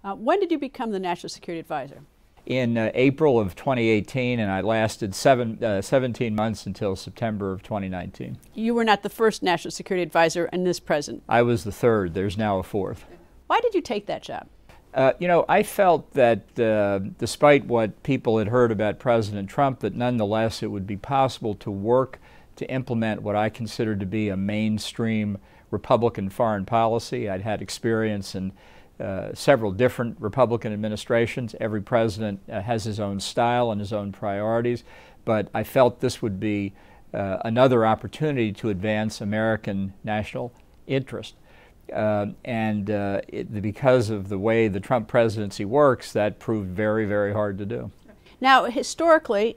When did you become the National Security Advisor? In April of 2018, and I lasted 17 months until September of 2019. You were not the first National Security Advisor in this president. I was the third. There's now a fourth. Why did you take that job? I felt that despite what people had heard about President Trump, that nonetheless it would be possible to work to implement what I considered to be a mainstream Republican foreign policy. I'd had experience in several different Republican administrations. Every president has his own style and his own priorities, but I felt this would be another opportunity to advance American national interest. Because of the way the Trump presidency works, that proved very, very hard to do. Now, historically,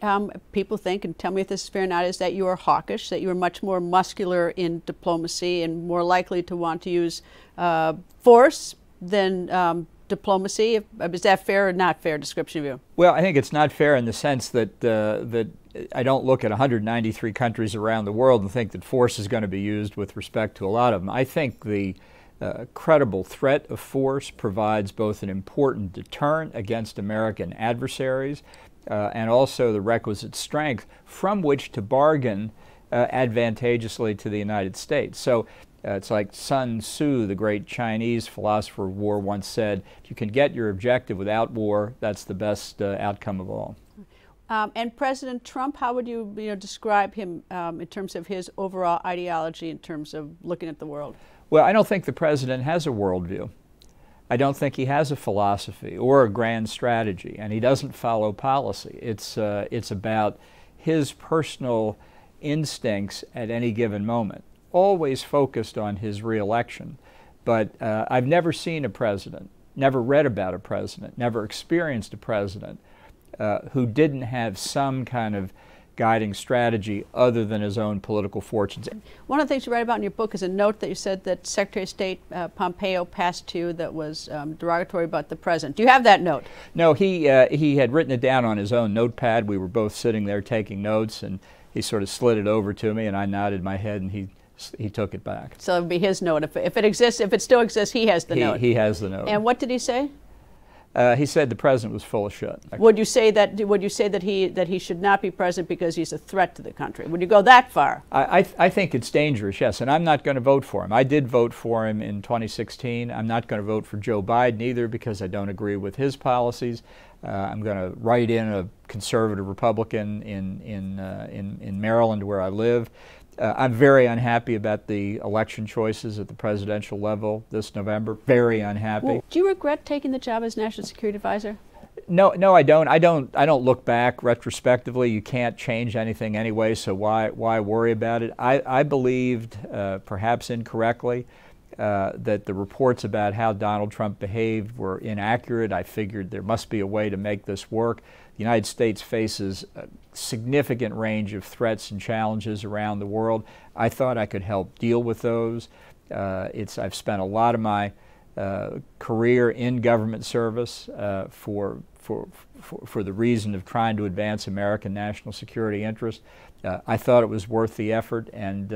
people think, and tell me if this is fair or not, is that you are hawkish, that you are much more muscular in diplomacy and more likely to want to use force than diplomacy. Is that fair or not fair description of you? Well, I think it's not fair in the sense that that I don't look at 193 countries around the world and think that force is going to be used with respect to a lot of them. I think the credible threat of force provides both an important deterrent against American adversaries and also the requisite strength from which to bargain advantageously to the United States. So it's like Sun Tzu, the great Chinese philosopher of war, once said, if you can get your objective without war, that's the best outcome of all. And President Trump, how would you, describe him in terms of his overall ideology, in terms of looking at the world? Well, I don't think the president has a worldview. I don't think he has a philosophy or a grand strategy, and he doesn't follow policy. It's about his personal instincts at any given moment, always focused on his reelection. But I've never seen a president, never read about a president, never experienced a president who didn't have some kind of guiding strategy other than his own political fortunes. One of the things you write about in your book is a note that you said that Secretary of State Pompeo passed to you that was derogatory about the president. Do you have that note? No, he had written it down on his own notepad. We were both sitting there taking notes, and he sort of slid it over to me, and I nodded my head, and he took it back. So it would be his note. If it exists, if it still exists, he has the note. He has the note. And what did he say? He said the president was full of shit. Would you say that? Would you say that he should not be president because he's a threat to the country? Would you go that far? I think it's dangerous, yes, and I'm not going to vote for him. I did vote for him in 2016. I'm not going to vote for Joe Biden either because I don't agree with his policies. I'm going to write in a conservative Republican in Maryland, where I live. I'm very unhappy about the election choices at the presidential level this November. Very unhappy. Well, do you regret taking the job as National Security Advisor? No, I don't. I don't look back retrospectively. You can't change anything anyway, so why worry about it? I believed, perhaps incorrectly, that the reports about how Donald Trump behaved were inaccurate. I figured there must be a way to make this work. The United States faces a significant range of threats and challenges around the world. I thought I could help deal with those. I've spent a lot of my career in government service for the reason of trying to advance American national security interests. I thought it was worth the effort, and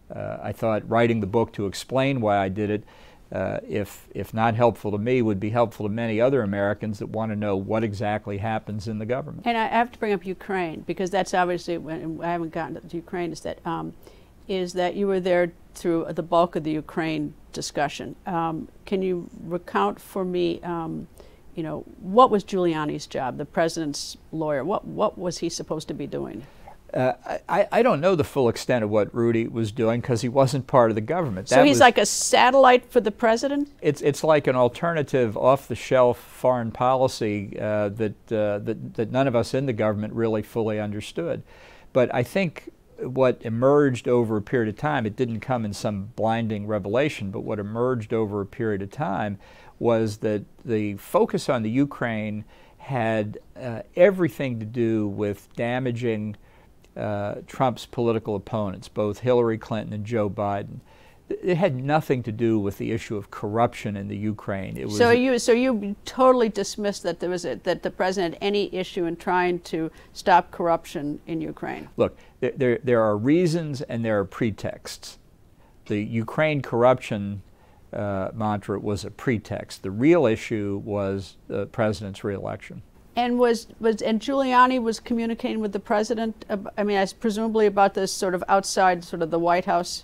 I thought writing the book to explain why I did it, if not helpful to me, would be helpful to many other Americans that want to know what exactly happens in the government. And I have to bring up Ukraine, because that's obviously, when I haven't gotten to Ukraine, is that you were there through the bulk of the Ukraine discussion. Can you recount for me, what was Giuliani's job, the president's lawyer? What was he supposed to be doing? I don't know the full extent of what Rudy was doing because he wasn't part of the government. So he's like a satellite for the president? It's like an alternative, off-the-shelf foreign policy that none of us in the government really fully understood. But I think what emerged over a period of time, it didn't come in some blinding revelation, but what emerged over a period of time was that the focus on the Ukraine had everything to do with damaging Trump's political opponents, both Hillary Clinton and Joe Biden. It had nothing to do with the issue of corruption in the Ukraine. It was so you totally dismissed that that the president had any issue in trying to stop corruption in Ukraine. Look, there are reasons and there are pretexts. The Ukraine corruption mantra was a pretext. The real issue was the president's reelection. And and Giuliani was communicating with the president, I mean, presumably about this sort of outside sort of the White House?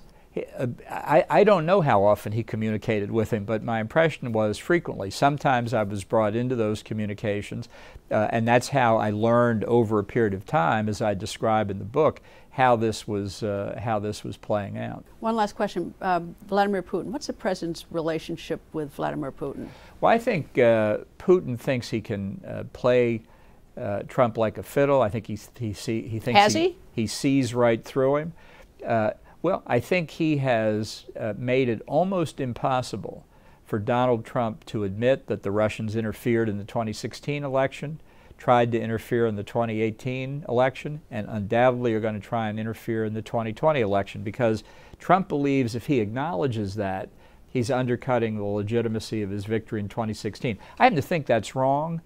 I don't know how often he communicated with him, but my impression was frequently. Sometimes I was brought into those communications, and that's how I learned over a period of time, as I describe in the book, how this was playing out. One last question. Vladimir Putin, what's the president's relationship with Vladimir Putin? Well, I think Putin thinks he can play Trump like a fiddle. I think he thinks he sees right through him. Well, I think he has made it almost impossible for Donald Trump to admit that the Russians interfered in the 2016 election, tried to interfere in the 2018 election, and undoubtedly are going to try and interfere in the 2020 election, because Trump believes if he acknowledges that, he's undercutting the legitimacy of his victory in 2016. I happen to think that's wrong.